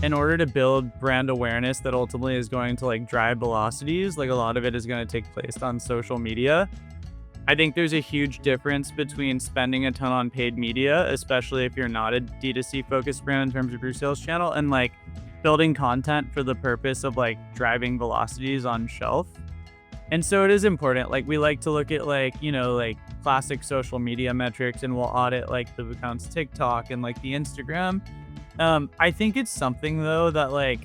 in order to build brand awareness that ultimately is going to like drive velocities, like a lot of it is going to take place on social media. I think there's a huge difference between spending a ton on paid media, especially if you're not a D2C focused brand in terms of your sales channel, and like building content for the purpose of like driving velocities on shelf. And so it is important. Like we like to look at like classic social media metrics, and we'll audit like the accounts TikTok and like the Instagram. I think it's something though that like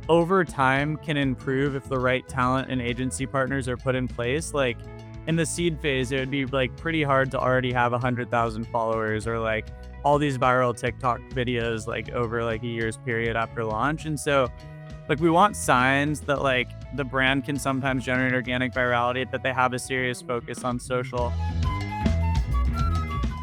over time can improve if the right talent and agency partners are put in place. Like in the seed phase, it would be like pretty hard to already have 100,000 followers or like all these viral TikTok videos like over like a year's period after launch. And so like we want signs that like the brand can sometimes generate organic virality, that they have a serious focus on social.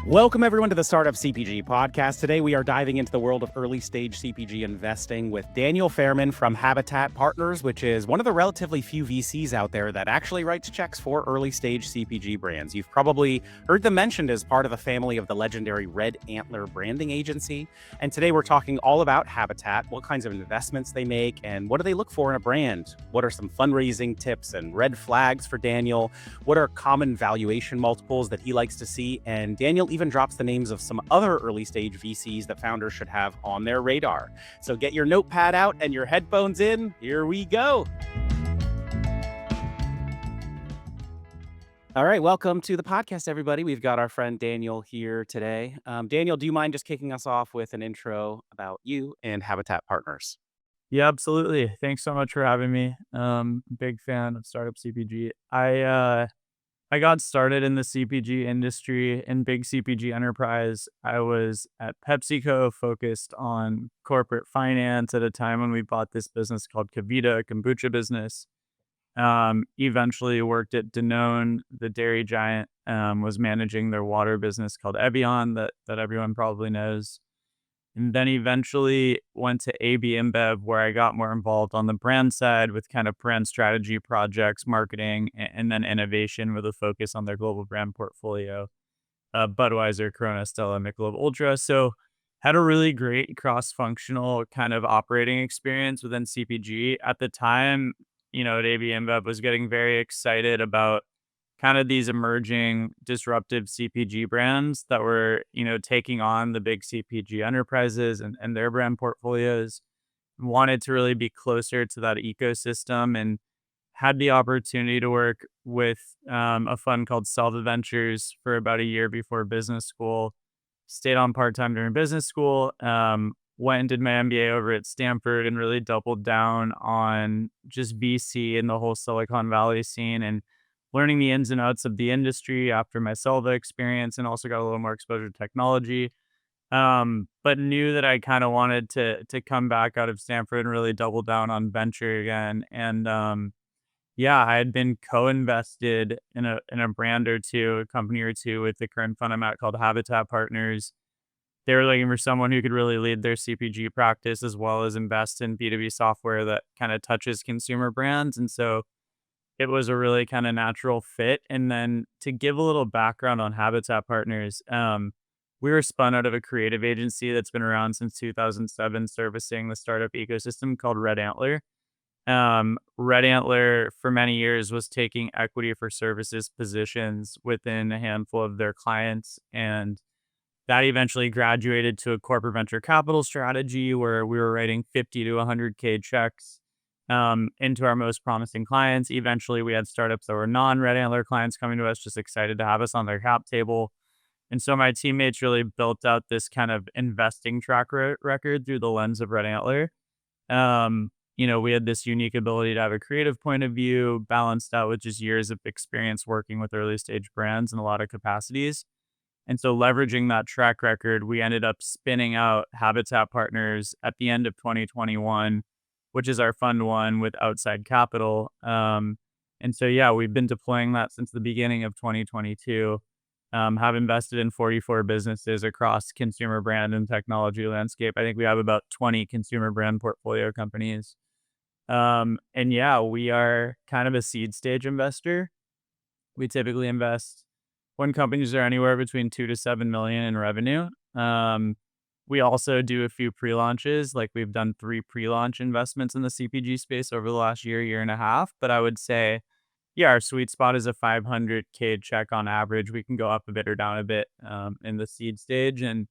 Welcome, everyone, to the Startup CPG podcast. Today, we are diving into the world of early-stage CPG investing with Daniel Fairman from Habitat Partners, which is one of the relatively few VCs out there that actually writes checks for early-stage CPG brands. You've probably heard them mentioned as part of the family of the legendary Red Antler branding agency. And today, we're talking all about Habitat, what kinds of investments they make, and what do they look for in a brand? What are some fundraising tips and red flags for Daniel? What are common valuation multiples that he likes to see? And Daniel even drops the names of some other early stage VCs that founders should have on their radar. So get your notepad out and your headphones in. Here we go. All right, welcome to the podcast, everybody. We've got our friend Daniel here today. Daniel, do you mind just kicking us off with an intro about you and Habitat Partners? Yeah, absolutely. Thanks so much for having me. Big fan of Startup CPG. I got started in the CPG industry in big CPG enterprise. I was at PepsiCo, focused on corporate finance at a time when we bought this business called Kavita, a kombucha business. Eventually worked at Danone, the dairy giant, was managing their water business called Evian that everyone probably knows. And then eventually went to AB InBev, where I got more involved on the brand side with kind of brand strategy projects, marketing, and then innovation with a focus on their global brand portfolio. Budweiser, Corona, Stella, Michelob Ultra. So had a really great cross-functional kind of operating experience within CPG. At the time, at AB InBev was getting very excited about kind of these emerging disruptive CPG brands that were, taking on the big CPG enterprises and their brand portfolios. Wanted to really be closer to that ecosystem and had the opportunity to work with a fund called Salva Ventures for about a year before business school. Stayed on part-time during business school. Went and did my MBA over at Stanford and really doubled down on just VC and the whole Silicon Valley scene and learning the ins and outs of the industry after my Salva experience, and also got a little more exposure to technology. But knew that I kind of wanted to come back out of Stanford and really double down on venture again. And yeah, I had been co-invested in a brand or two, a company or two with the current fund I'm at called Habitat Partners. They were looking for someone who could really lead their CPG practice as well as invest in B2B software that kind of touches consumer brands. And so it was a really kind of natural fit. And then to give a little background on Habitat Partners, we were spun out of a creative agency that's been around since 2007, servicing the startup ecosystem called Red Antler. Red Antler for many years was taking equity for services positions within a handful of their clients. And that eventually graduated to a corporate venture capital strategy where we were writing 50 to 100K checks into our most promising clients. Eventually, we had startups that were non-Red Antler clients coming to us, just excited to have us on their cap table. And so my teammates really built out this kind of investing track record through the lens of Red Antler. We had this unique ability to have a creative point of view, balanced out with just years of experience working with early stage brands in a lot of capacities. And so leveraging that track record, we ended up spinning out Habitat Partners at the end of 2021, which is our fund one with outside capital. And so, yeah, we've been deploying that since the beginning of 2022. Have invested in 44 businesses across consumer brand and technology landscape. I think we have about 20 consumer brand portfolio companies. And yeah, we are kind of a seed stage investor. We typically invest when companies are anywhere between 2 to 7 million in revenue. We also do a few pre-launches, like, we've done 3 pre-launch investments in the CPG space over the last year, year and a half, but I would say, yeah, our sweet spot is a 500K check on average. We can go up a bit or down a bit, in the seed stage, and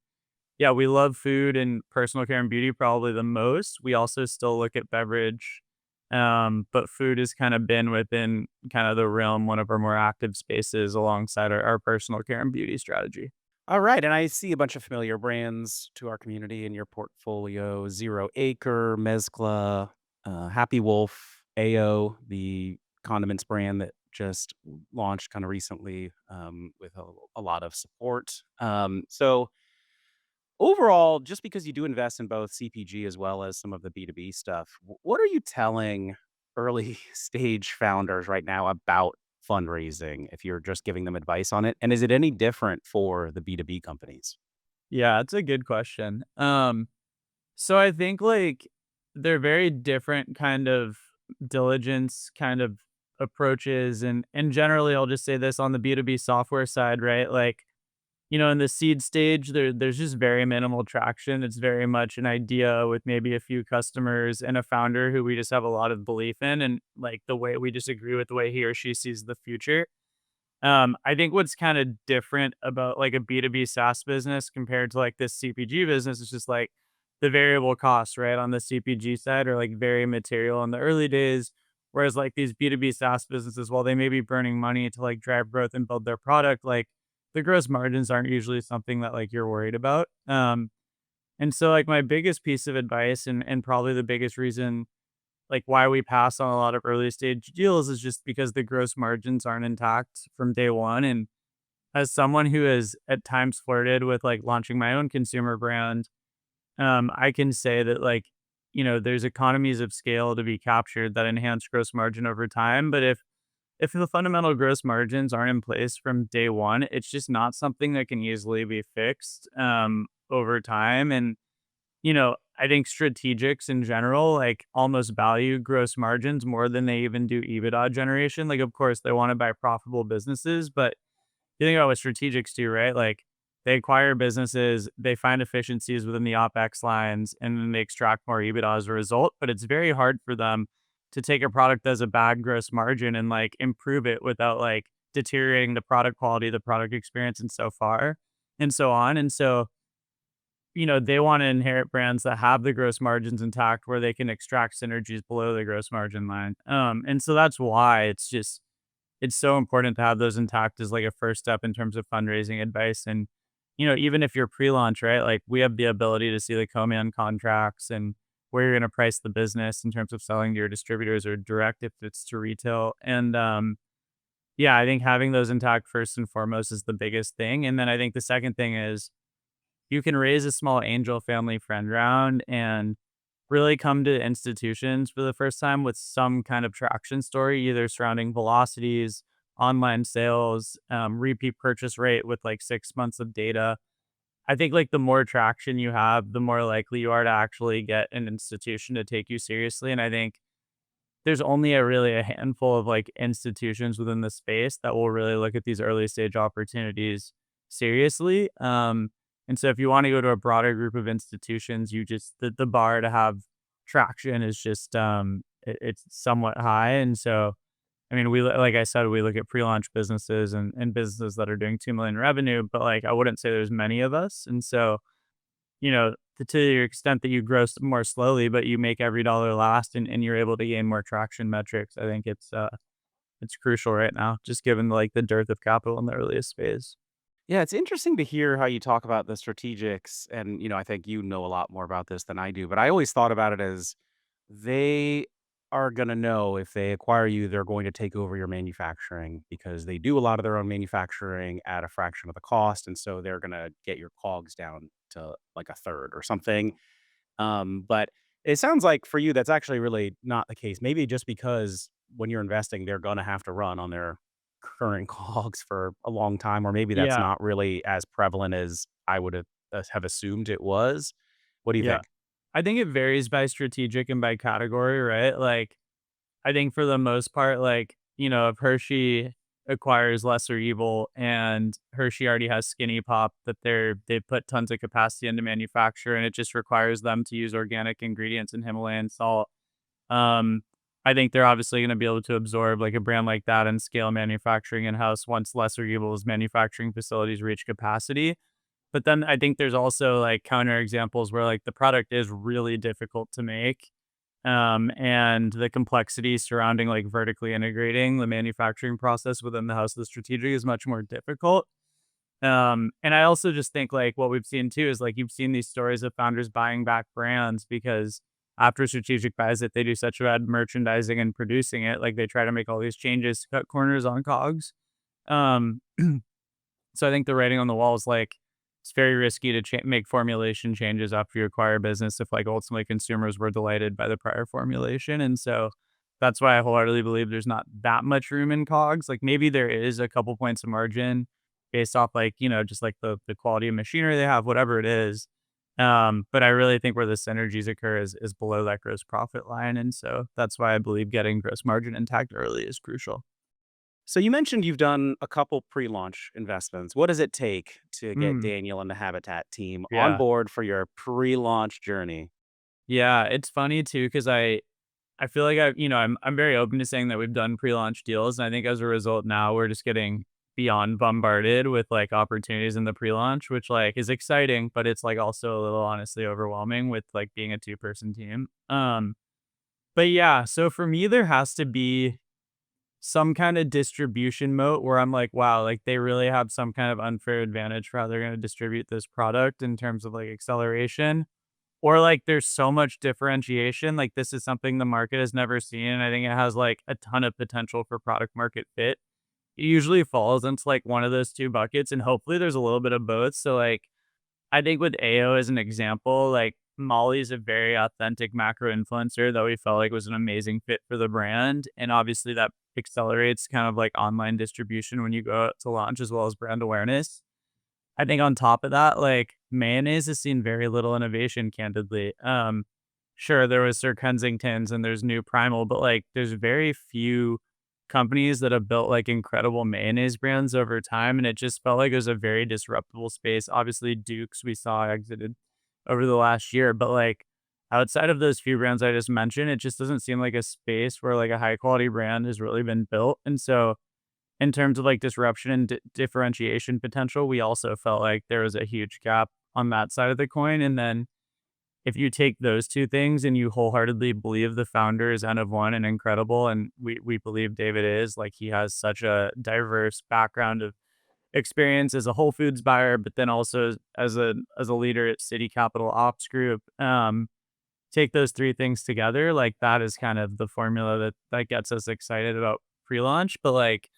yeah, we love food and personal care and beauty probably the most. We also still look at beverage, but food has kind of been within kind of the realm, one of our more active spaces alongside our personal care and beauty strategy. All right, and I see a bunch of familiar brands to our community in your portfolio: Zero Acre, Mezcla, Happy Wolf, AO, the condiments brand that just launched kind of recently with a lot of support. So overall, just because you do invest in both CPG as well as some of the B2B stuff, what are you telling early stage founders right now about fundraising if you're just giving them advice on it? And is it any different for the B2B companies? Yeah, it's a good question. So I think like they're very different kind of diligence kind of approaches and generally I'll just say this on the B2B software side, right? Like, in the seed stage, there's just very minimal traction. It's very much an idea with maybe a few customers and a founder who we just have a lot of belief in and like the way we just agree with the way he or she sees the future. I think what's kind of different about like a B2B SaaS business compared to like this CPG business is just like the variable costs, right? On the CPG side are like very material in the early days. Whereas like these B2B SaaS businesses, while they may be burning money to like drive growth and build their product, like the gross margins aren't usually something that like you're worried about. And so like my biggest piece of advice and probably the biggest reason like why we pass on a lot of early stage deals is just because the gross margins aren't intact from day one. And as someone who has at times flirted with like launching my own consumer brand, I can say that like, there's economies of scale to be captured that enhance gross margin over time. But if the fundamental gross margins aren't in place from day one, it's just not something that can easily be fixed over time. And I think strategics in general, like, almost value gross margins more than they even do EBITDA generation. Like, of course, they wanna buy profitable businesses, but you think about what strategics do, right? Like, they acquire businesses, they find efficiencies within the OpEx lines, and then they extract more EBITDA as a result, but it's very hard for them to take a product that has a bad gross margin and, like, improve it without, like, deteriorating the product quality, the product experience, and so far, and so on, and so they wanna inherit brands that have the gross margins intact where they can extract synergies below the gross margin line. And so that's why it's so important to have those intact as like a first step in terms of fundraising advice. And, even if you're pre-launch, right? Like we have the ability to see the co-man contracts and where you're gonna price the business in terms of selling to your distributors or direct if it's to retail. And yeah, I think having those intact first and foremost is the biggest thing. And then I think the second thing is you can raise a small angel family friend round and really come to institutions for the first time with some kind of traction story, either surrounding velocities, online sales, repeat purchase rate with like 6 months of data. I think like the more traction you have, the more likely you are to actually get an institution to take you seriously. And I think there's only a handful of, like, institutions within the space that will really look at these early stage opportunities seriously, and so if you wanna go to a broader group of institutions, you just the bar to have traction is just, it's somewhat high, and so, I mean, like I said, we look at pre-launch businesses and businesses that are doing 2 million revenue, but, like, I wouldn't say there's many of us, and so to your extent that you grow more slowly, but you make every dollar last and you're able to gain more traction metrics, I think it's crucial right now, just given like the dearth of capital in the earliest phase. Yeah, it's interesting to hear how you talk about the strategics. And, I think you know a lot more about this than I do, but I always thought about it as they are going to know if they acquire you, they're going to take over your manufacturing because they do a lot of their own manufacturing at a fraction of the cost. And so they're going to get your cogs down to like a third or something. But it sounds like for you, that's actually really not the case. Maybe just because when you're investing, they're going to have to run on their current cogs for a long time, or maybe that's Yeah, not really as prevalent as I would have assumed it was. What do you yeah. think? I think it varies by strategic and by category, right? Like, I think for the most part, like, if Hershey acquires Lesser Evil, and Hershey already has Skinny Pop that they put tons of capacity into manufacture, and it just requires them to use organic ingredients and Himalayan salt. Um, I think they're obviously going to be able to absorb like a brand like that and scale manufacturing in house once Lesser Evil's manufacturing facilities reach capacity. But then I think there's also like counter examples where like the product is really difficult to make. And the complexity surrounding like vertically integrating the manufacturing process within the house of the strategic is much more difficult. And I also just think like what we've seen too is like you've seen these stories of founders buying back brands because after strategic buys it, they do such bad merchandising and producing it. Like they try to make all these changes to cut corners on COGS. Um, so I think the writing on the wall is like it's very risky to make formulation changes after you acquire a business if like ultimately consumers were delighted by the prior formulation. And so that's why I wholeheartedly believe there's not that much room in COGS. Like maybe there is a couple points of margin based off like, just like the quality of machinery they have, whatever it is. But I really think where the synergies occur is below that gross profit line. And so that's why I believe getting gross margin intact early is crucial. So you mentioned you've done a couple pre-launch investments. What does it take to get Mm, Daniel and the Habitat team on yeah. board for your pre-launch journey? Yeah. It's funny too, because I feel like I'm very open to saying that we've done pre-launch deals, and I think as a result now we're just getting beyond bombarded with like opportunities in the pre-launch, which like is exciting, but it's like also a little honestly overwhelming with like being a two-person team. But yeah, so for me there has to be some kind of distribution moat where I'm like, wow, like they really have some kind of unfair advantage for how they're going to distribute this product in terms of like acceleration. Or like there's so much differentiation, like this is something the market has never seen, and I think it has like a ton of potential for product market fit. It usually falls into like one of those two buckets, and hopefully there's a little bit of both. So like I think with AO as an example, like Molly's a very authentic macro influencer that we felt like was an amazing fit for the brand. And obviously that accelerates kind of like online distribution when you go out to launch as well as brand awareness. I think on top of that, like, mayonnaise has seen very little innovation, candidly. Sure, there was Sir Kensington's and there's New Primal, but, like, there's very few companies that have built, like, incredible mayonnaise brands over time, and it just felt like it was a very disruptible space. Obviously, Duke's we saw exited over the last year, but, like, outside of those few brands I just mentioned, it just doesn't seem like a space where, like, a high quality brand has really been built, and so in terms of, like, disruption and differentiation potential, we also felt like there was a huge gap on that side of the coin, and then if you take those 2 things and you wholeheartedly believe the founder is N of 1 and incredible, and we believe David is, like, he has such a diverse background of experience as a Whole Foods buyer, but then also as a leader at City Capital Ops Group, take those 3 things together, like, that is kind of the formula that gets us excited about pre-launch, but, like,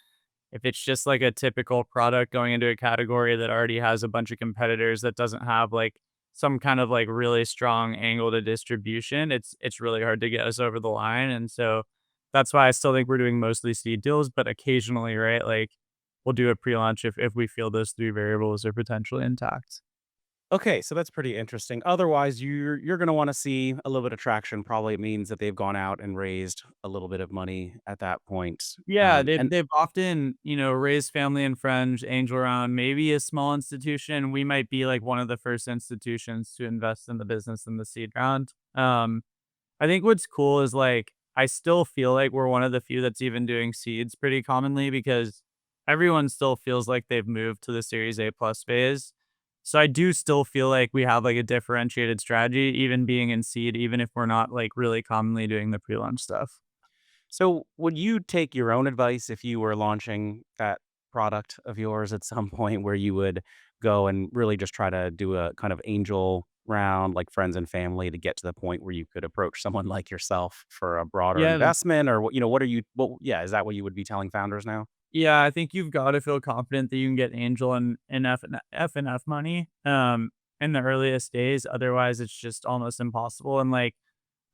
if it's just like a typical product going into a category that already has a bunch of competitors that doesn't have like some kind of like really strong angle to distribution, it's really hard to get us over the line. And so that's why I still think we're doing mostly seed deals, but occasionally, right? Like we'll do a pre-launch if we feel those three variables are potentially intact. Okay, so that's pretty interesting. Otherwise, you're going to want to see a little bit of traction. Probably it means that they've gone out and raised a little bit of money at that point. Yeah, they've And they've often, raised family and friends, angel around, maybe a small institution. We might be like one of the first institutions to invest in the business in the seed round. I think what's cool is like I still feel like we're one of the few that's even doing seeds pretty commonly because everyone still feels like they've moved to the Series A plus phase. So I do still feel like we have like a differentiated strategy, even being in seed, even if we're not like really commonly doing the pre-launch stuff. so, would you take your own advice if you were launching that product of yours at some point where you would go and really just try to do a kind of angel round, like friends and family, to get to the point where you could approach someone like yourself for a broader Yeah, investment? Or what are you, yeah, is that what you would be telling founders now? Yeah, I think you've got to feel confident that you can get angel and F and F money in the earliest days. Otherwise, it's just almost impossible. And like,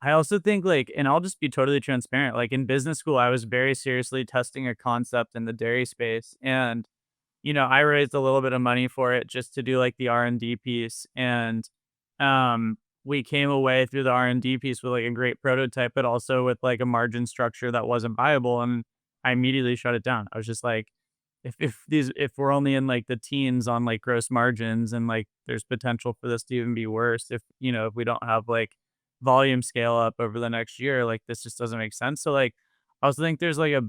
I also think like, and I'll just be totally transparent. Like in business school, I was very seriously testing a concept in the dairy space, and I raised a little bit of money for it just to do like the R&D piece, and we came away through the R&D piece with like a great prototype, but also with like a margin structure that wasn't viable, and I immediately shut it down. I was just like, if we're only in like the teens on like gross margins and like there's potential for this to even be worse if if we don't have like volume scale up over the next year, like this just doesn't make sense. So like I also think there's like a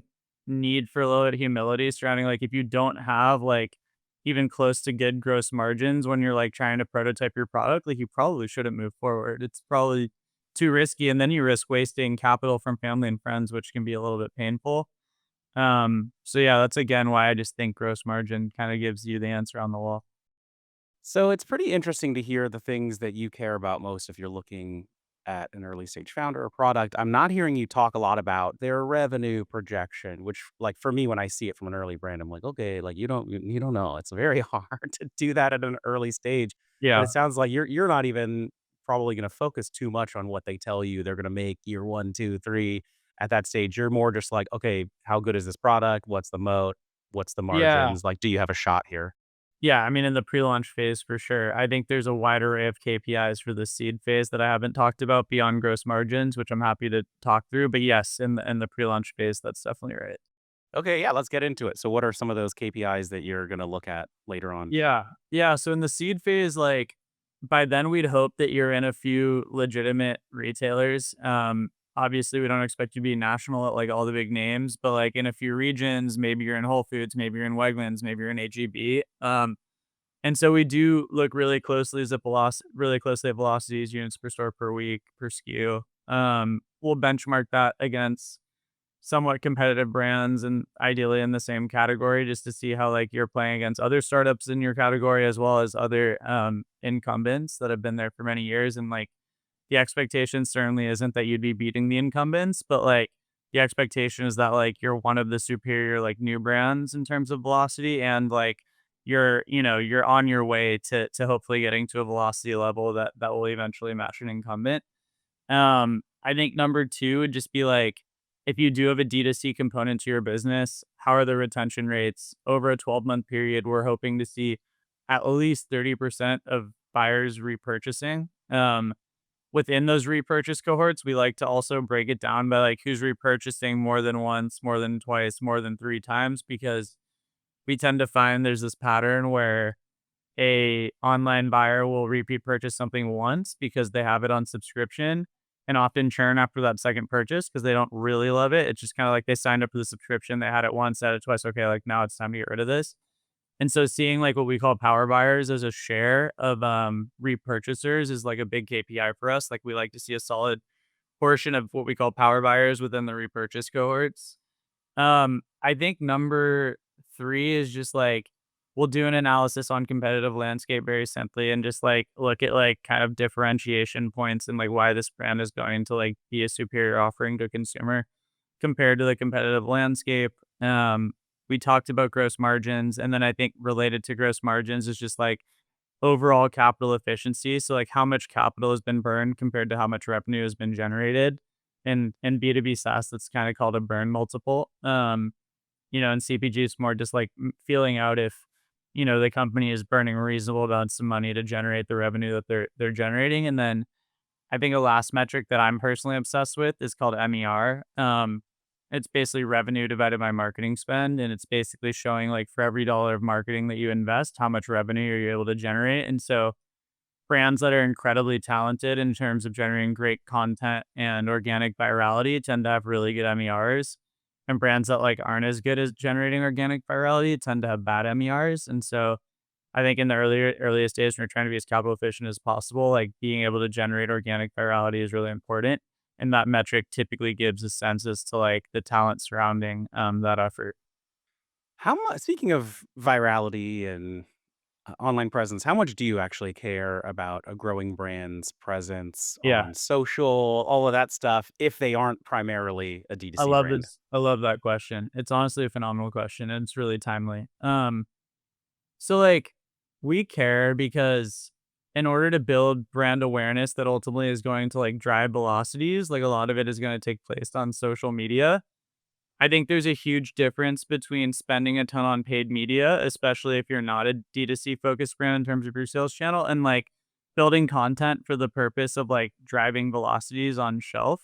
need for a little bit of humility surrounding like if you don't have like even close to good gross margins when you're like trying to prototype your product, like you probably shouldn't move forward. It's probably too risky, and then you risk wasting capital from family and friends, which can be a little bit painful. So yeah, that's again why I just think gross margin kind of gives you the answer on the wall. So it's pretty interesting to hear the things that you care about most if you're looking at an early stage founder or product. I'm not hearing you talk a lot about their revenue projection, which like for me when I see it from an early brand, I'm like, okay, like you don't know. It's very hard to do that at an early stage. But it Yeah. sounds like you're not even probably going to focus too much on what they tell you they're going to make year one, two, three. At that stage, you're more just like, okay, how good is this product? What's the moat? What's the Yeah. margins? Like, do you have a shot here? Yeah, I mean, in the pre-launch phase for sure. I think there's a wide array of KPIs for the seed phase that I haven't talked about beyond gross margins, which I'm happy to talk through. But yes, in the pre-launch phase, that's definitely right. Okay, yeah, let's get into it. So what are some of those KPIs that you're gonna look at later on? Yeah. Yeah. So in the seed phase, like by then we'd hope that you're in a few legitimate retailers. Obviously we don't expect you to be national at like all the big names, but like in a few regions, maybe you're in Whole Foods, maybe you're in Wegmans, maybe you're in HEB. And so we do look really closely at velocities, units per store per week, per SKU. We'll benchmark that against somewhat competitive brands and ideally in the same category just to see how like you're playing against other startups in your category as well as other incumbents that have been there for many years. And like the expectation certainly isn't that you'd be beating the incumbents, but like the expectation is that like you're one of the superior like new brands in terms of velocity and like you're on your way to hopefully getting to a velocity level that will eventually match an incumbent. I think number 2 would just be like, if you do have a D2C component to your business, how are the retention rates? Over a 12-month period, we're hoping to see at least 30% of buyers repurchasing. Within those repurchase cohorts, we like to also break it down by like who's repurchasing more than once, more than twice, more than 3 times, because we tend to find there's this pattern where a online buyer will repeat purchase something once because they have it on subscription and often churn after that second purchase because they don't really love it. It's just kind of like they signed up for the subscription, they had it once, had it twice. Okay, like now it's time to get rid of this. And so seeing like what we call power buyers as a share of repurchasers is like a big KPI for us. Like we like to see a solid portion of what we call power buyers within the repurchase cohorts. I think number 3 is just, like, we'll do an analysis on competitive landscape very simply and just, like, look at, like, kind of differentiation points and, like, why this brand is going to, like, be a superior offering to a consumer compared to the competitive landscape. We talked about gross margins, and then I think related to gross margins is just, like, overall capital efficiency. So, like, how much capital has been burned compared to how much revenue has been generated. And in B2B SaaS, that's kinda called a burn multiple. In CPG, it's more just like feeling out if, the company is burning reasonable amounts of money to generate the revenue that they're generating. And then I think a last metric that I'm personally obsessed with is called MER. It's basically revenue divided by marketing spend, and it's basically showing like for every dollar of marketing that you invest, how much revenue are you able to generate. And so brands that are incredibly talented in terms of generating great content and organic virality tend to have really good MERs. And brands that like aren't as good as generating organic virality tend to have bad MERs. And so I think in the earliest days when you're trying to be as capital efficient as possible, like being able to generate organic virality is really important. And that metric typically gives a sense as to like the talent surrounding that effort. How much speaking of virality and online presence, how much do you actually care about a growing brand's presence Yeah. on social, all of that stuff, if they aren't primarily a I D2C love brand? this. I love that question. It's honestly a phenomenal question and it's really timely. So like we care because in order to build brand awareness that ultimately is going to like drive velocities, like a lot of it is going to take place on social media. I think there's a huge difference between spending a ton on paid media, especially if you're not a D2C focused brand in terms of your sales channel, and like building content for the purpose of like driving velocities on shelf.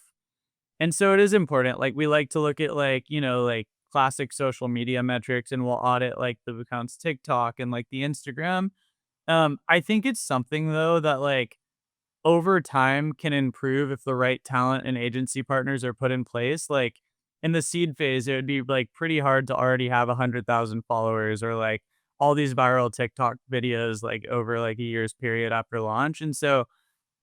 And so it is important. Like we like to look at like classic social media metrics and we'll audit like the accounts TikTok and like the Instagram. I think it's something though that like over time can improve if the right talent and agency partners are put in place. Like in the seed phase, it would be like pretty hard to already have 100,000 followers or like all these viral TikTok videos like over like a year's period after launch. And so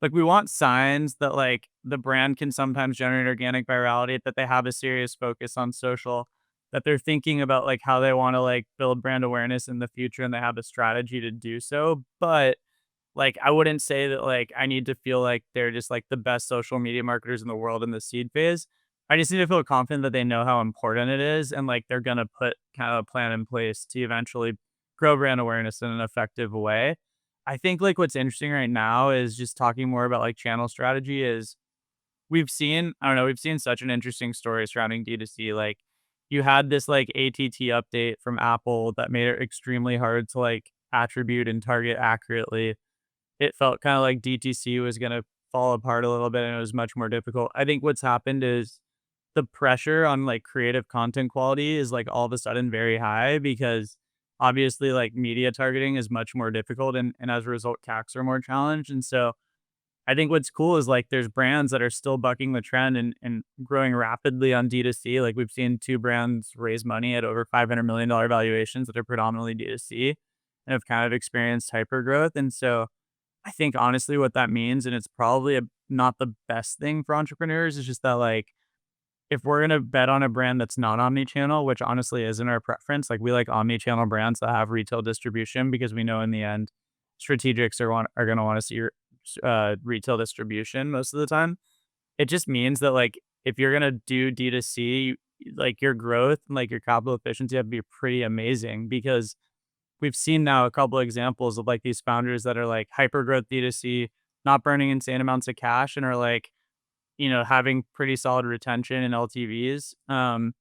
like we want signs that like the brand can sometimes generate organic virality, that they have a serious focus on social, that they're thinking about like how they want to like build brand awareness in the future and they have a strategy to do so. But like, I wouldn't say that, like, I need to feel like they're just, like, the best social media marketers in the world in the seed phase. I just need to feel confident that they know how important it is and, like, they're gonna put kind of a plan in place to eventually grow brand awareness in an effective way. I think, like, what's interesting right now is just talking more about, like, channel strategy is we've seen I don't know, we've seen such an interesting story surrounding D2C. Like, you had this, like, ATT update from Apple that made it extremely hard to, like, attribute and target accurately. It felt kinda like DTC was gonna fall apart a little bit, and it was much more difficult. I think what's happened is the pressure on, like, creative content quality is, like, all of a sudden very high because obviously, like, media targeting is much more difficult, and as a result, CACs are more challenged, and so I think what's cool is, like, there's brands that are still bucking the trend and growing rapidly on D2C. Like, we've seen 2 brands raise money at over $500 million valuations that are predominantly D2C and have kind of experienced hyper growth, and so I think honestly what that means, and it's probably not the best thing for entrepreneurs, is just that like if we're gonna bet on a brand that's not omni-channel, which honestly isn't our preference, like we like omni-channel brands that have retail distribution because we know in the end strategics are gonna want to see your retail distribution most of the time. It just means that like if you're gonna do D2C, like your growth and like your capital efficiency have to be pretty amazing because we've seen now a couple examples of like these founders that are like hyper growth D2C, not burning insane amounts of cash and are like, having pretty solid retention and LTVs. And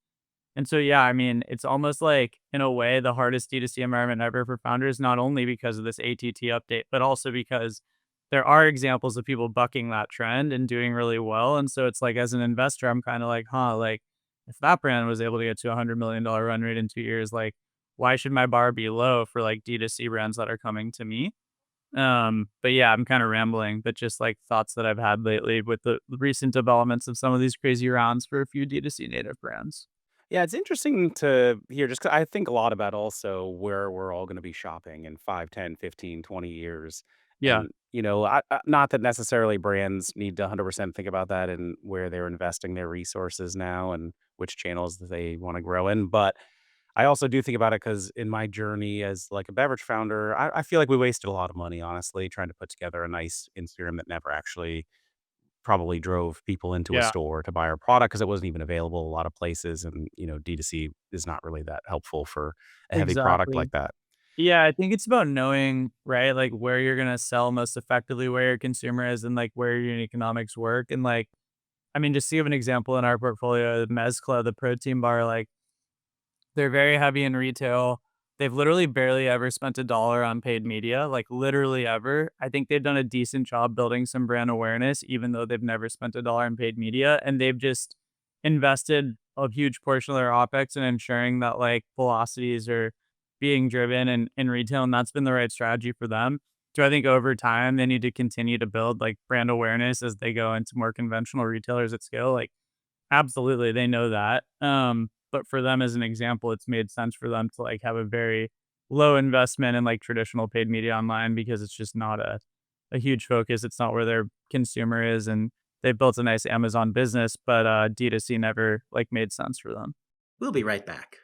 so, yeah, I mean, it's almost like in a way the hardest D2C environment ever for founders, not only because of this ATT update, but also because there are examples of people bucking that trend and doing really well. And so it's like, as an investor, I'm kind of like, huh, like if that brand was able to get to $100 million run rate in 2 years, like why should my bar be low for like D2C brands that are coming to me? But yeah, I'm kind of rambling, but just like thoughts that I've had lately with the recent developments of some of these crazy rounds for a few D2C native brands. Yeah, it's interesting to hear just 'cause I think a lot about also where we're all gonna be shopping in 5, 10, 15, 20 years. Yeah, And, not that necessarily brands need to 100% think about that and where they're investing their resources now and which channels that they wanna grow in, but I also do think about it because in my journey as, like, a beverage founder, I feel like we wasted a lot of money, honestly, trying to put together a nice Instagram that never actually probably drove people into a yeah, store to buy our product because it wasn't even available a lot of places, and, D2C is not really that helpful for a heavy product exactly. like that. Yeah, I think it's about knowing, right, like where you're gonna sell most effectively, where your consumer is, and like where your economics work. And like, I mean, just to give an example in our portfolio, Mezcla, the protein bar, like they're very heavy in retail. They've literally barely ever spent a dollar on paid media, like literally ever. I think they've done a decent job building some brand awareness, even though they've never spent a dollar in paid media. And they've just invested a huge portion of their OpEx in ensuring that like velocities are being driven in retail. And that's been the right strategy for them. Do I think over time they need to continue to build like brand awareness as they go into more conventional retailers at scale? Like, absolutely, they know that. But for them as an example, it's made sense for them to like have a very low investment in like traditional paid media online because it's just not a huge focus. It's not where their consumer is, and they built a nice Amazon business, but D2C never like made sense for them. We'll be right back.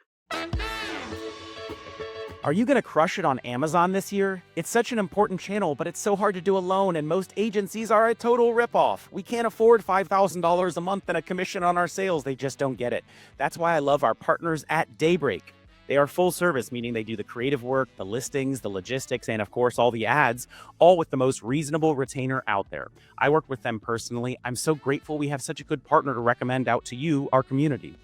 Are you gonna crush it on Amazon this year? It's such an important channel, but it's so hard to do alone, and most agencies are a total ripoff. We can't afford $5,000 a month and a commission on our sales. They just don't get it. That's why I love our partners at Daybreak. They are full service, meaning they do the creative work, the listings, the logistics, and of course, all the ads, all with the most reasonable retainer out there. I work with them personally. I'm so grateful we have such a good partner to recommend out to you, our community.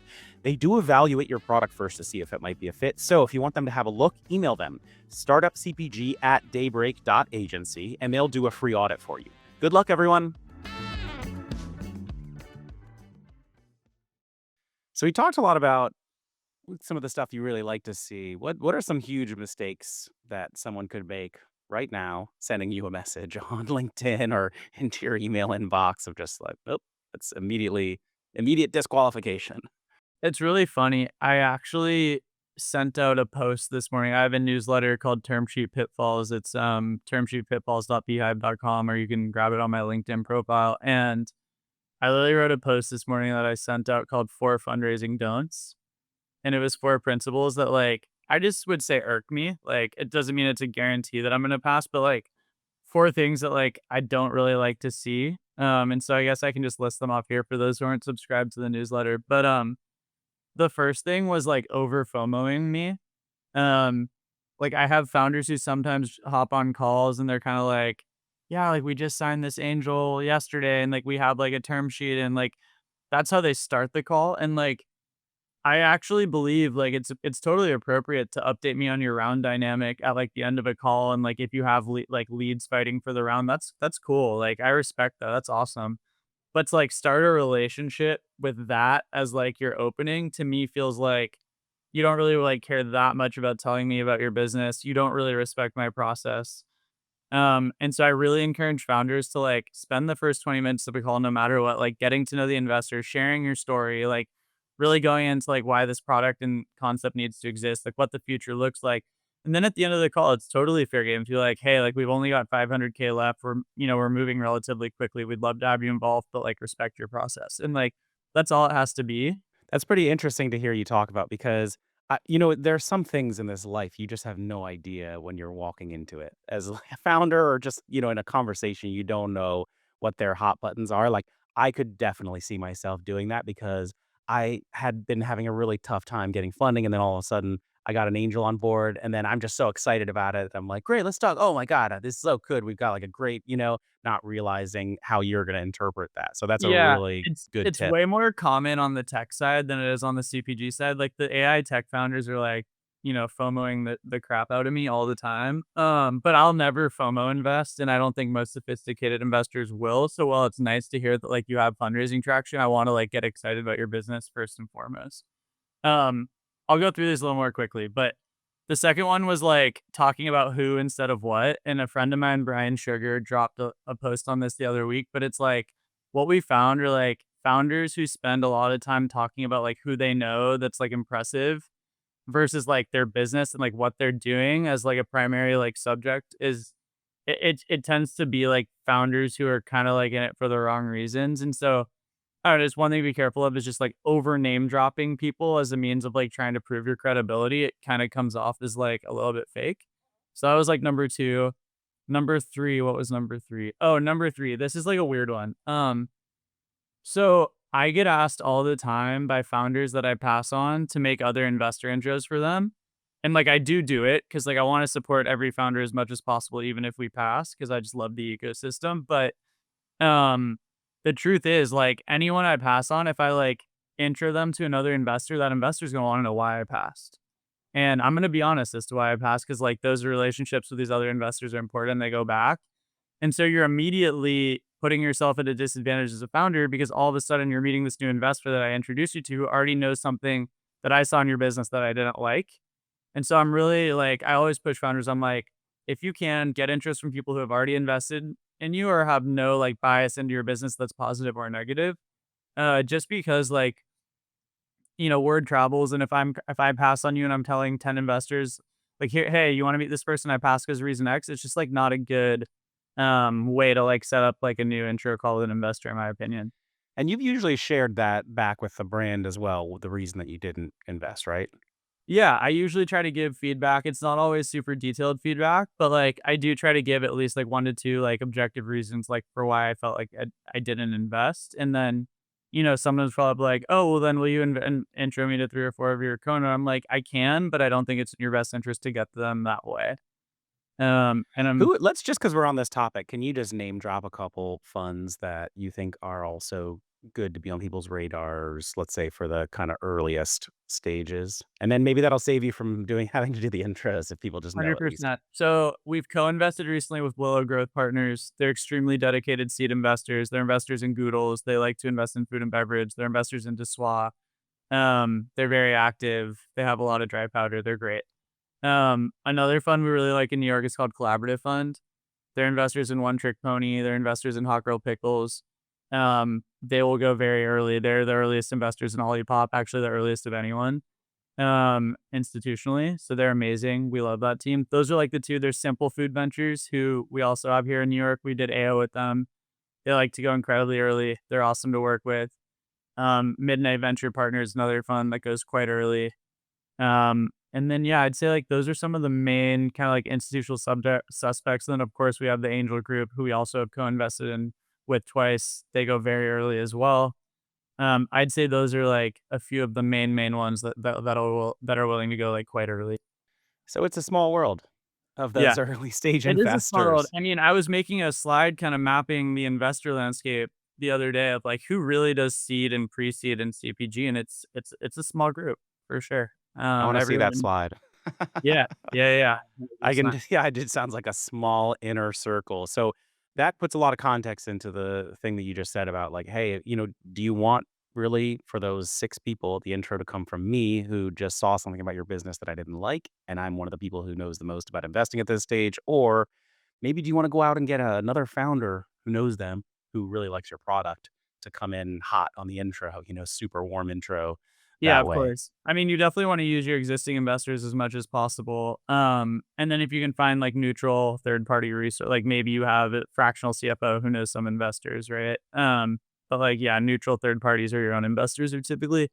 They do evaluate your product first to see if it might be a fit. So if you want them to have a look, email them startupcpg@daybreak.agency and they'll do a free audit for you. Good luck, everyone. So we talked a lot about some of the stuff you really like to see, what are some huge mistakes that someone could make right now, sending you a message on LinkedIn or into your email inbox of just like, "Oh, it's immediate disqualification." It's really funny. I actually sent out a post this morning. I have a newsletter called Term Sheet Pitfalls. It's termsheetpitfalls.beehive.com, or you can grab it on my LinkedIn profile. And I literally wrote a post this morning that I sent out called Four Fundraising Don'ts. And it was four principles that like I just would say irk me. Like it doesn't mean it's a guarantee that I'm gonna pass, but like four things that like I don't really like to see. And so I guess I can just list them off here for those who aren't subscribed to the newsletter. But the first thing was, like, over FOMOing me. Um, like, I have founders who sometimes hop on calls and they're kinda like, "Yeah, like, we just signed this angel yesterday, and, like, we have, like, a term sheet," and, like, that's how they start the call, and, like, I actually believe, like, it's totally appropriate to update me on your round dynamic at, like, the end of a call, and, like, if you have leads fighting for the round, that's cool, like, I respect that, that's awesome. But to, like, start a relationship with that as, like, your opening, to me feels like you don't really, like, care that much about telling me about your business. You don't really respect my process. And so I really encourage founders to, like, spend the first 20 minutes of the call no matter what, like, getting to know the investor, sharing your story, like, really going into, like, why this product and concept needs to exist, like, what the future looks like. And then at the end of the call, it's totally fair game to be like, "Hey, like, we've only got 500K left. We're moving relatively quickly. We'd love to have you involved, but, like, respect your process." And, like, that's all it has to be. That's pretty interesting to hear you talk about because, there are some things in this life you just have no idea when you're walking into it. As a founder or just, in a conversation, you don't know what their hot buttons are. Like, I could definitely see myself doing that because I had been having a really tough time getting funding, and then all of a sudden, I got an angel on board, and then I'm just so excited about it. I'm like, "Great, let's talk. Oh my god, this is so good. We've got, like, a great," not realizing how you're gonna interpret that. So that's a Yeah, really it's good it's tip. way more common on the tech side than it is on the CPG side. Like, the AI tech founders are, like, FOMOing the crap out of me all the time. But I'll never FOMO invest, and I don't think most sophisticated investors will. So while it's nice to hear that, like, you have fundraising traction, I wanna, like, get excited about your business first and foremost. Um, I'll go through this a little more quickly, but the second one was, like, talking about who instead of what, and a friend of mine, Brian Sugar, dropped a post on this the other week, but it's like, what we found are, like, founders who spend a lot of time talking about, like, who they know that's, like, impressive versus, like, their business and, like, what they're doing as, like, a primary, like, subject is it tends to be, like, founders who are kinda, like, in it for the wrong reasons, and so I don't know, just one thing to be careful of is just, like, over name dropping people as a means of, like, trying to prove your credibility. It kinda comes off as, like, a little bit fake. So that was, like, number 2. Number 3, what was number 3? Oh, number 3, this is, like, a weird one. So I get asked all the time by founders that I pass on to make other investor intros for them. And, like, I do it because like, I wanna support every founder as much as possible even if we pass, because I just love the ecosystem, but um, the truth is, like, anyone I pass on, if I, like, intro them to another investor, that investor's gonna wanna know why I passed. And I'm gonna be honest as to why I passed, because like, those relationships with these other investors are important, they go back. And so you're immediately putting yourself at a disadvantage as a founder because all of a sudden you're meeting this new investor that I introduced you to who already knows something that I saw in your business that I didn't like. And so I'm really like, I always push founders. I'm like, if you can get interest from people who have already invested in you or have no like bias into your business that's positive or negative, just because like, word travels. And if I pass on you and I'm telling 10 investors, like, here, hey, you want to meet this person? I passed because of reason X. It's just like not a good way to like set up like a new intro call with an investor, in my opinion. And you've usually shared that back with the brand as well, with the reason that you didn't invest, right? Yeah, I usually try to give feedback. It's not always super detailed feedback, but, like, I do try to give at least, like, 1 to 2, like, objective reasons, like, for why I felt like I didn't invest, and then, sometimes follow up like, "Oh, well, then will you intro me to 3 or 4 of your Kona?" I'm like, "I can, but I don't think it's in your best interest to get them that way." And I'm Who let's just because 'cause we're on this topic, can you just name drop a couple funds that you think are also good to be on people's radars, let's say, for the kinda earliest stages? And then maybe that'll save you from doing having to do the intros if people just know at least. 100%. So, we've co-invested recently with Willow Growth Partners. They're extremely dedicated seed investors. They're investors in Goodles. They like to invest in food and beverage. They're investors into SWA. They're very active. They have a lot of dry powder. They're great. Another fund we really like in New York is called Collaborative Fund. They're investors in One Trick Pony. They're investors in Hot Girl Pickles. They will go very early. They're the earliest investors in Olipop, actually the earliest of anyone, institutionally. So they're amazing. We love that team. Those are like the two. There's Simple Food Ventures, who we also have here in New York. We did AO with them. They like to go incredibly early. They're awesome to work with. Midnight Venture Partners, another fund that goes quite early. And then, yeah, I'd say like those are some of the main kind of like institutional suspects. And then, of course, we have the Angel Group, who we also have co-invested in with twice. They go very early as well. I'd say those are like a few of the main ones that are willing to go like quite early. So it's a small world of Yeah, those early stage it is a small world. investors. I mean, I was making a slide kind of mapping the investor landscape the other day of like who really does seed and pre-seed and CPG, and it's a small group for sure. I want to see that Everyone, slide. yeah, yeah. I It's can, not yeah, it just sounds like a small inner circle. So that puts a lot of context into the thing that you just said about like, hey, do you want really for those 6 people, the intro to come from me who just saw something about your business that I didn't like, and I'm one of the people who knows the most about investing at this stage? Or maybe do you want to go out and get another founder who knows them, who really likes your product to come in hot on the intro, super warm intro Yeah, that of way? course. I mean, you definitely wanna use your existing investors as much as possible, and then if you can find, like, neutral third-party research, like, maybe you have a fractional CFO who knows some investors, right? But, like, yeah, neutral third parties or your own investors are typically,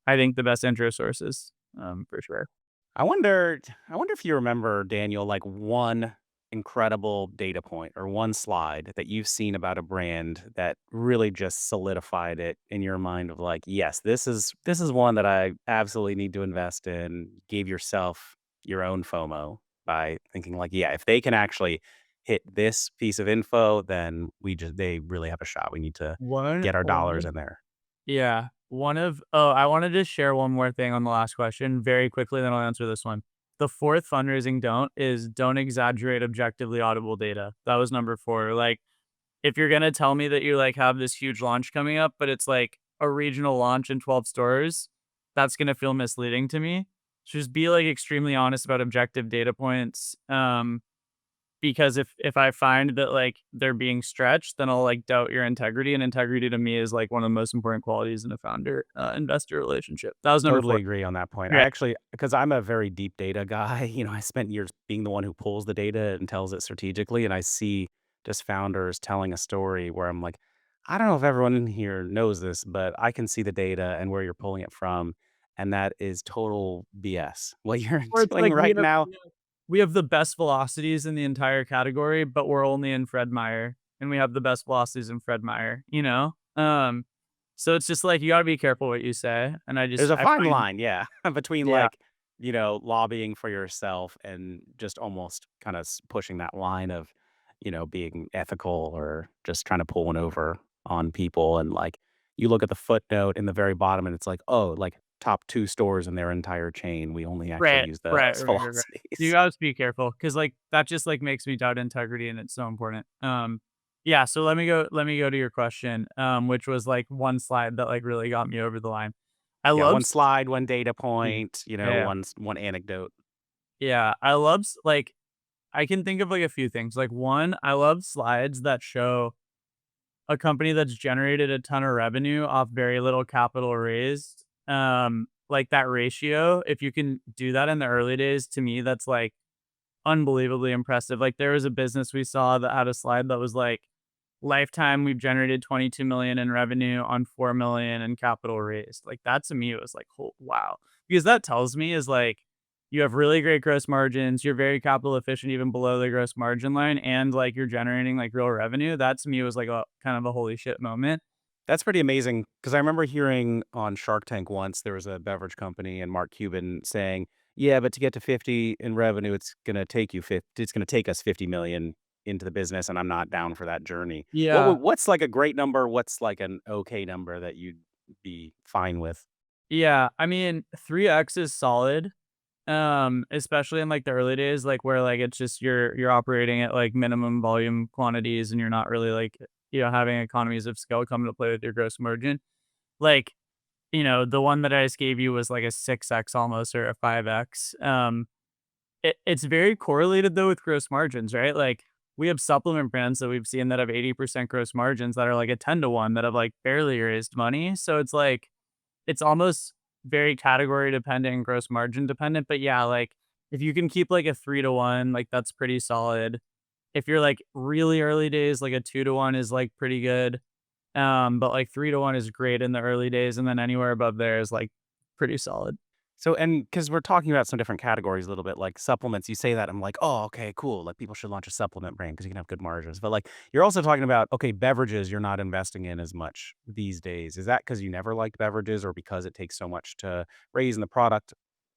I think, the best intro sources, for sure. I wonder if you remember, Daniel, like one incredible data point or one slide that you've seen about a brand that really just solidified it in your mind of like, yes, this is one that I absolutely need to invest in. Gave yourself your own FOMO by thinking like, yeah, if they can actually hit this piece of info, then they really have a shot. We need to One get our one dollars of in there. Yeah, I wanted to share one more thing on the last question very quickly, then I'll answer this one. The 4th fundraising don't is don't exaggerate objectively audible data. That was number 4, like, if you're gonna tell me that you, like, have this huge launch coming up, but it's, like, a regional launch in 12 stores, that's gonna feel misleading to me. So just be, like, extremely honest about objective data points, because if I find that, like, they're being stretched, then I'll, like, doubt your integrity, and integrity to me is, like, one of the most important qualities in a founder, investor relationship. That was number 4. Totally agree on that point. I Great. actually, because I'm a very deep data guy, I spent years being the one who pulls the data and tells it strategically. And I see just founders telling a story where I'm like, I don't know if everyone in here knows this, but I can see the data and where you're pulling it from. And that is total BS. What you're Or it's doing like right now, we have the best velocities in the entire category, but we're only in Fred Meyer, and we have the best velocities in Fred Meyer, you know? So it's just like you gotta be careful what you say, and there's a I fine find line, yeah, between yeah, like, lobbying for yourself and just almost kind of pushing that line of, being ethical or just trying to pull one over on people. And like, you look at the footnote in the very bottom and it's like, oh, like top 2 stores in their entire chain. We only actually use those right. You velocities. gotta be careful because like, that just, like, makes me doubt integrity, and it's so important. Yeah, so let me go to your question, which was, like, one slide that, like, really got me over the line. I Yeah, love one s slide, one data Yeah, point, yeah. one anecdote. Yeah, I love s like, I can think of, like, a few things. Like, 1, I love slides that show a company that's generated a ton of revenue off very little capital raised. Like, that ratio, if you can do that in the early days, to me, that's, like, unbelievably impressive. Like, there was a business we saw that had a slide that was like, "Lifetime, we've generated 22 million in revenue on 4 million in capital raised." Like, that to me was like, "Oh, wow." Because that tells me is, like, you have really great gross margins, you're very capital efficient even below the gross margin line, and, like, you're generating, like, real revenue. That to me was like a kind of a holy shit moment. That's pretty amazing because I remember hearing on Shark Tank once, there was a beverage company and Mark Cuban saying, "Yeah, but to get to 50 in revenue, it's gonna take us 50 million into the business, and I'm not down for that journey." Yeah. What's like a great number? What's like an okay number that you'd be fine with? Yeah, I mean, 3x is solid. Especially in, like, the early days, like, where, like, it's just you're operating at, like, minimum volume quantities, and you're not really, like, having economies of scale come into play with your gross margin. Like, the one that I just gave you was like a 6x almost or a 5x. It's very correlated though with gross margins, right? Like we have supplement brands that we've seen that have 80% gross margins that are like a 10 to 1 that have like barely raised money. So it's like it's almost very category dependent and gross margin dependent. But yeah, like if you can keep like a 3 to 1, like that's pretty solid. If you're like really early days, like a 2 to 1 is like pretty good. But like 3 to 1 is great in the early days, and then anywhere above there is like pretty solid. So, and because we're talking about some different categories a little bit, like supplements, you say that I'm like, oh, okay, cool. Like people should launch a supplement brand because you can have good margins. But like you're also talking about, okay, beverages you're not investing in as much these days. Is that because you never liked beverages or because it takes so much to raise and the product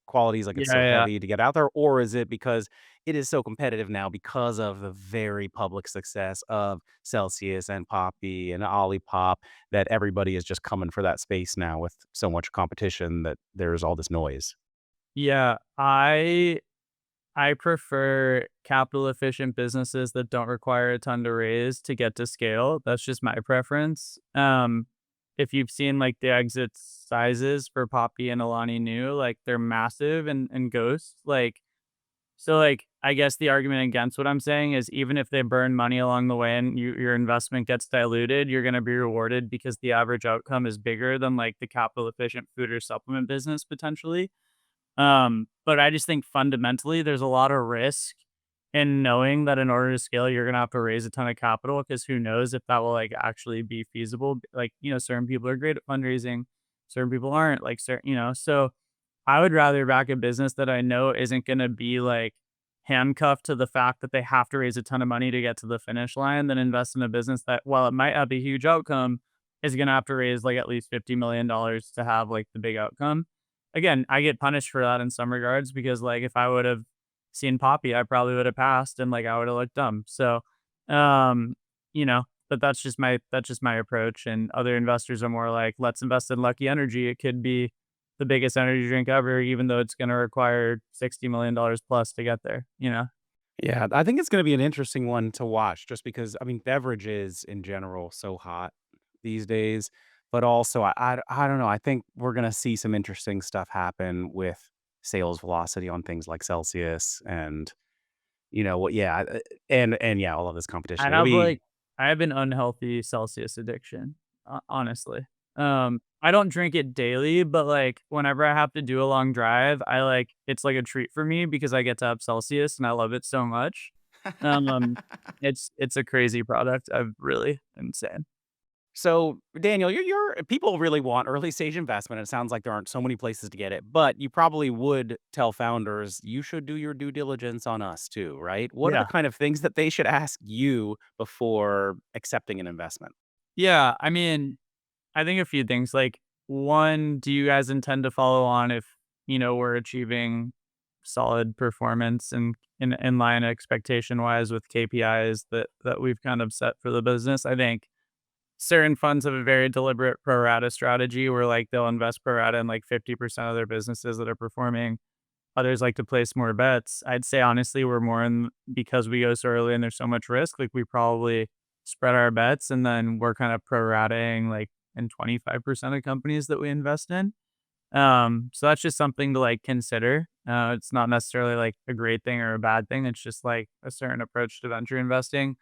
qualities, like it's Yeah, so yeah. heavy to get out there? Or is it because it is so competitive now because of the very public success of Celsius and Poppy and Olipop that everybody is just coming for that space now with so much competition that there's all this noise? Yeah, I prefer capital efficient businesses that don't require a ton to raise to get to scale. That's just my preference. If you've seen like the exit sizes for Poppy and Alani New, like they're massive and Ghost. Like I guess the argument against what I'm saying is even if they burn money along the way and your investment gets diluted, you're gonna be rewarded because the average outcome is bigger than like the capital efficient food or supplement business potentially. But I just think fundamentally there's a lot of risk in knowing that in order to scale, you're gonna have to raise a ton of capital because who knows if that will like actually be feasible. Like, certain people are great at fundraising, certain people aren't, like so I would rather back a business that I know isn't gonna be like handcuffed to the fact that they have to raise a ton of money to get to the finish line than invest in a business that while it might have a huge outcome, is gonna have to raise like at least $50 million to have like the big outcome. Again, I get punished for that in some regards because like if I would have seen Poppy, I probably would have passed and like I would have looked dumb. So um, but that's just my approach. And other investors are more like, let's invest in Lucky Energy. It could be the biggest energy drink ever, even though it's gonna require $60 million plus to get there? Yeah, I think it's gonna be an interesting one to watch just because, I mean, beverages in general so hot these days, but also I don't know, I think we're gonna see some interesting stuff happen with sales velocity on things like Celsius and, what yeah, and yeah, all of this I competition. It'll have be like I have an unhealthy Celsius addiction, honestly. I don't drink it daily, but like whenever I have to do a long drive, it's like a treat for me because I get to have Celsius and I love it so much. Um, it's a crazy product. I've really insane. So, Daniel, you're people really want early stage investment. It sounds like there aren't so many places to get it, but you probably would tell founders, you should do your due diligence on us too, right? What are the Yeah. kind of things that they should ask you before accepting an investment? Yeah. I mean, I think a few things. Like, one, do you guys intend to follow on if, we're achieving solid performance and in line expectation wise with KPIs that we've kind of set for the business? I think certain funds have a very deliberate pro rata strategy where like they'll invest pro rata in like 50% of their businesses that are performing. Others like to place more bets. I'd say honestly, we're more in because we go so early and there's so much risk, like we probably spread our bets and then we're kind of pro rating like in 25% of companies that we invest in. So that's just something to like consider. It's not necessarily like a great thing or a bad thing. It's just like a certain approach to venture investing.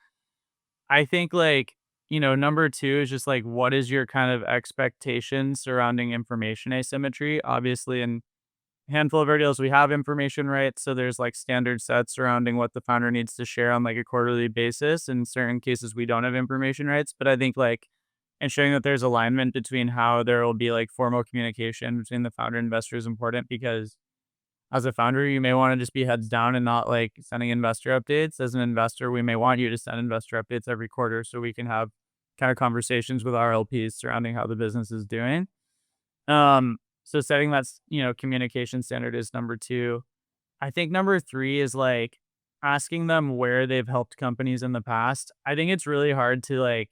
I think like, number two is just like what is your kind of expectation surrounding information asymmetry? Obviously, in handful of our deals, we have information rights. So there's like standard sets surrounding what the founder needs to share on like a quarterly basis. In certain cases, we don't have information rights, but I think like ensuring that there's alignment between how there will be like formal communication between the founder and investor is important because as a founder, you may want to just be heads down and not like sending investor updates. As an investor, we may want you to send investor updates every quarter so we can have kind of conversations with our LPs surrounding how the business is doing. So setting that, communication standard is number two. I think number three is like asking them where they've helped companies in the past. I think it's really hard to like,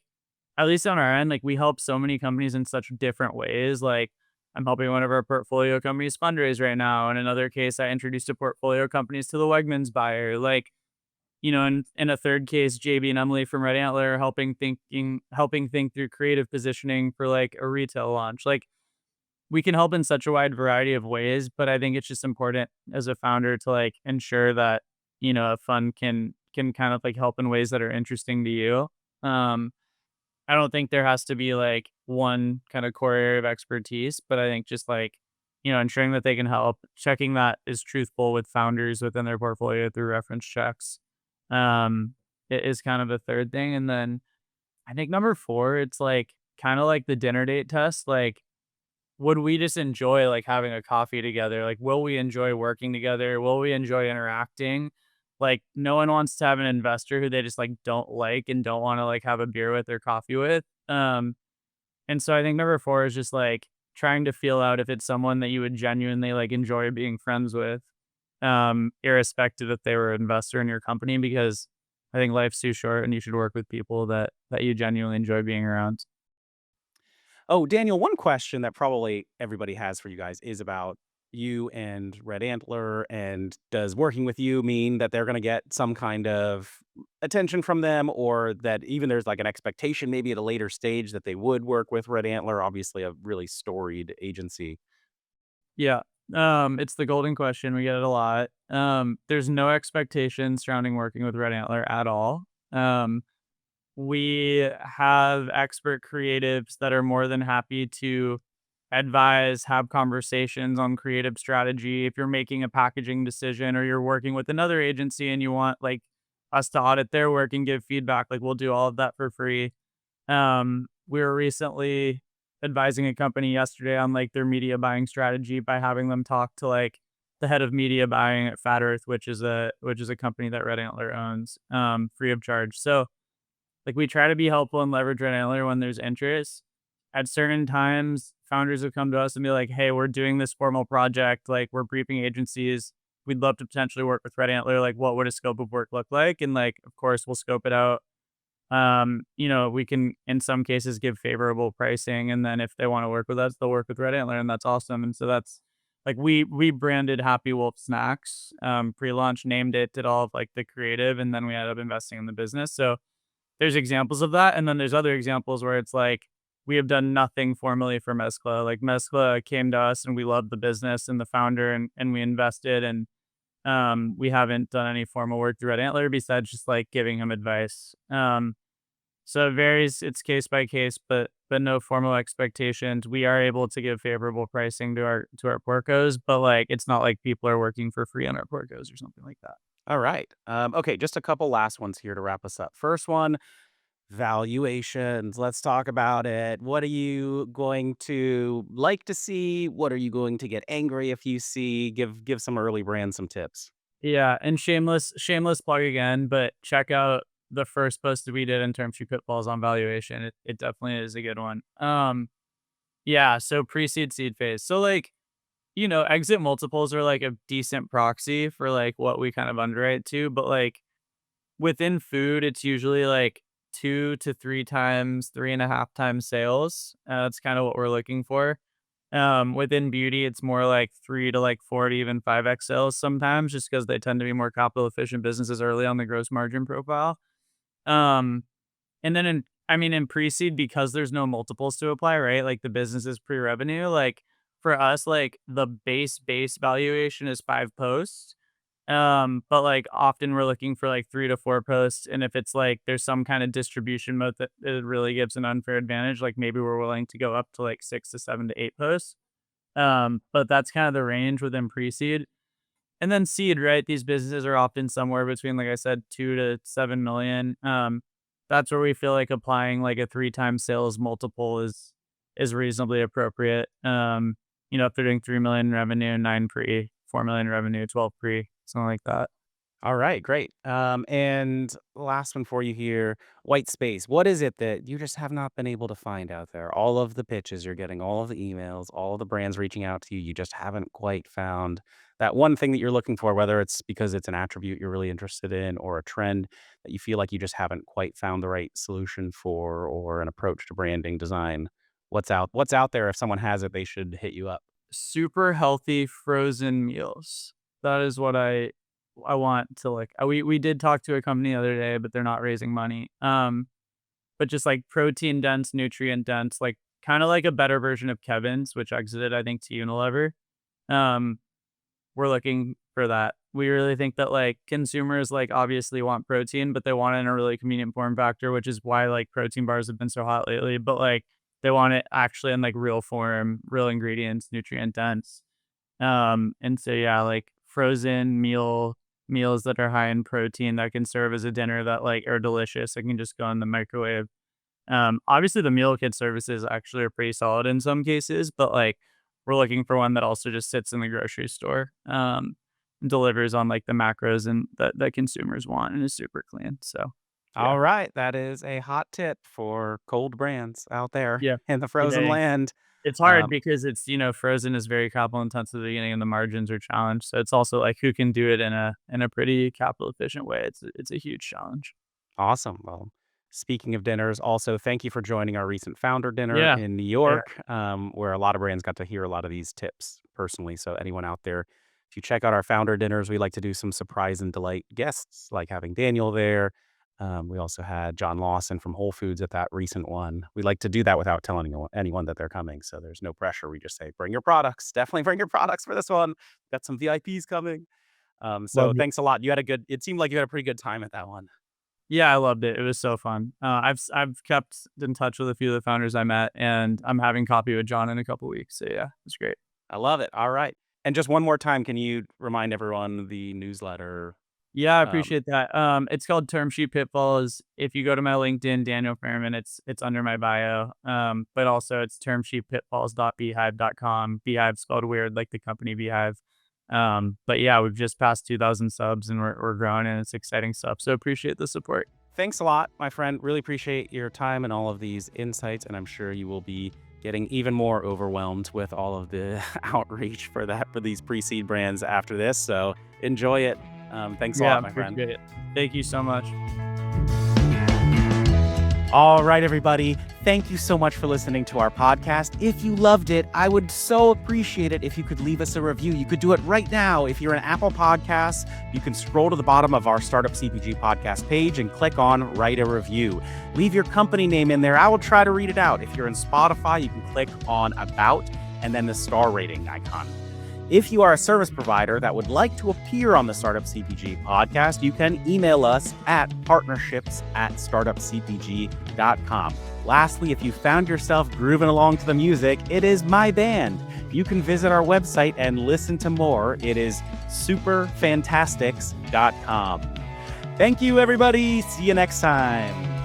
at least on our end, like we help so many companies in such different ways. Like I'm helping one of our portfolio companies fundraise right now. In another case, I introduced a portfolio companies to the Wegmans buyer. Like, in a third case, JB and Emily from Red Antler are helping think through creative positioning for like a retail launch. Like we can help in such a wide variety of ways, but I think it's just important as a founder to like ensure that, a fund can kind of like help in ways that are interesting to you. Um, I don't think there has to be like one kind of core area of expertise, but I think just like, ensuring that they can help, checking that is truthful with founders within their portfolio through reference checks. It is kind of a third thing. And then I think number four, it's like kind of like the dinner date test. Like, would we just enjoy like having a coffee together? Like, will we enjoy working together? Will we enjoy interacting? Like, no one wants to have an investor who they just like don't like and don't want to like have a beer with or coffee with. And so I think number four is just like trying to feel out if it's someone that you would genuinely like enjoy being friends with, irrespective if they were an investor in your company, because I think life's too short and you should work with people that you genuinely enjoy being around. Oh, Daniel, one question that probably everybody has for you guys is about you and Red Antler. And does working with you mean that they're going to get some kind of attention from them, or that even there's like an expectation maybe at a later stage that they would work with Red Antler, obviously a really storied agency? Yeah. It's the golden question. We get it a lot. There's no expectation surrounding working with Red Antler at all. Um, we have expert creatives that are more than happy to advise, have conversations on creative strategy. If you're making a packaging decision or you're working with another agency and you want like us to audit their work and give feedback, like we'll do all of that for free. We were recently advising a company yesterday on like their media buying strategy by having them talk to like the head of media buying at Fat Earth, which is a company that Red Antler owns, free of charge. So like we try to be helpful and leverage Red Antler when there's interest. At certain times, founders have come to us and be like, "Hey, we're doing this formal project. Like we're briefing agencies. We'd love to potentially work with Red Antler. Like, what would a scope of work look like?" And like, of course, we'll scope it out. We can in some cases give favorable pricing, and then if they want to work with us, they'll work with Red Antler, and that's awesome. And so that's like we branded Happy Wolf Snacks, pre-launch, named it, did all of like the creative, and then we ended up investing in the business. So there's examples of that, and then there's other examples where it's like we have done nothing formally for Mezcla. Like Mezcla came to us, and we loved the business and the founder, and we invested, and we haven't done any formal work through Red Antler besides just like giving him advice. So it varies, it's case by case, but no formal expectations. We are able to give favorable pricing to our porcos, but like it's not like people are working for free on our porcos or something like that. All right. Okay, just a couple last ones here to wrap us up. First one, valuations. Let's talk about it. What are you going to like to see? What are you going to get angry if you see? Give some early brands some tips. Yeah, and shameless plug again, but check out the first post that we did in term sheet pitfalls on valuation. It definitely is a good one. Yeah, so pre-seed seed phase. So like, exit multiples are like a decent proxy for like what we kind of underwrite to, but like within food, it's usually like 2 to 3 times, 3.5 times sales. That's kind of what we're looking for. Within beauty, it's more like 3 to like 4 to even 5x sales sometimes, just because they tend to be more capital efficient businesses early on the gross margin profile. Um, and then in pre-seed, because there's no multiples to apply, right? Like the business is pre-revenue. Like for us, like the base valuation is 5 posts. But like often we're looking for like 3 to 4 posts. And if it's like there's some kind of distribution mode that it really gives an unfair advantage, like maybe we're willing to go up to like 6 to 7 to 8 posts. But that's kind of the range within pre-seed. And then seed, right? These businesses are often somewhere between, like I said, 2 to 7 million. That's where we feel like applying like a 3 times sales multiple is reasonably appropriate. If they're doing 3 million revenue, 9 pre, 4 million revenue, 12 pre, something like that. All right, great. And last one for you here, white space. What is it that you just have not been able to find out there? All of the pitches you're getting, all of the emails, all of the brands reaching out to you, you just haven't quite found that one thing that you're looking for, whether it's because it's an attribute you're really interested in or a trend that you feel like you just haven't quite found the right solution for or an approach to branding design. What's out there if someone has it, they should hit you up. Super healthy frozen meals. That is what I want to like. We did talk to a company the other day, but they're not raising money. But just like protein dense, nutrient dense, like kind of like a better version of Kevin's, which exited, I think, to Unilever. Um, we're looking for that. We really think that like consumers like obviously want protein, but they want it in a really convenient form factor, which is why like protein bars have been so hot lately. But like they want it actually in like real form, real ingredients, nutrient dense. And so yeah, like frozen meals that are high in protein that can serve as a dinner that like are delicious. I can just go in the microwave. Obviously the meal kit services actually are pretty solid in some cases, but like we're looking for one that also just sits in the grocery store, delivers on like the macros and that consumers want and is super clean. So yeah, All right, that is a hot tip for cold brands out there yeah, in the good frozen day. land. It's hard Um, because it's, frozen is very capital intensive at the beginning and the margins are challenged. So it's also like who can do it in a pretty capital efficient way. It's a huge challenge. Awesome. Well, speaking of dinners, also thank you for joining our recent founder dinner Yeah. in New Yeah. York, where a lot of brands got to hear a lot of these tips personally. So anyone out there, if you check out our founder dinners, we like to do some surprise and delight guests, like having Daniel there. We also had John Lawson from Whole Foods at that recent one. We like to do that without telling anyone that they're coming. So there's no pressure. We just say, bring your products. Definitely bring your products for this one. Got some VIPs coming. So Loved it. thanks a lot. It seemed like you had a pretty good time at that one. Yeah, I loved it. It was so fun. I've kept in touch with a few of the founders I met, and I'm having coffee with John in a couple weeks. So yeah, it's great. I love it. All right. And just one more time, can you remind everyone the newsletter? Yeah, I Um, appreciate that. It's called Term Sheet Pitfalls. If you go to my LinkedIn, Daniel Fairman, it's under my bio. But also it's termsheetpitfalls.beehive.com. Beehive spelled weird, like the company Beehive. But yeah, we've just passed 2,000 subs and we're growing and it's exciting stuff. So appreciate the support. Thanks a lot, my friend. Really appreciate your time and all of these insights. And I'm sure you will be getting even more overwhelmed with all of the outreach for these pre-seed brands after this. So enjoy it. Thanks a Yeah, lot, my friend. appreciate it. Thank you so much. All right, everybody. Thank you so much for listening to our podcast. If you loved it, I would so appreciate it if you could leave us a review. You could do it right now. If you're an Apple Podcasts, you can scroll to the bottom of our Startup CPG podcast page and click on Write a Review. Leave your company name in there. I will try to read it out. If you're in Spotify, you can click on About and then the star rating icon. If you are a service provider that would like to appear on the Startup CPG podcast, you can email us at partnerships@startupcpg.com. Lastly, if you found yourself grooving along to the music, it is my band. You can visit our website and listen to more. It is superfantastics.com. Thank you, everybody. See you next time.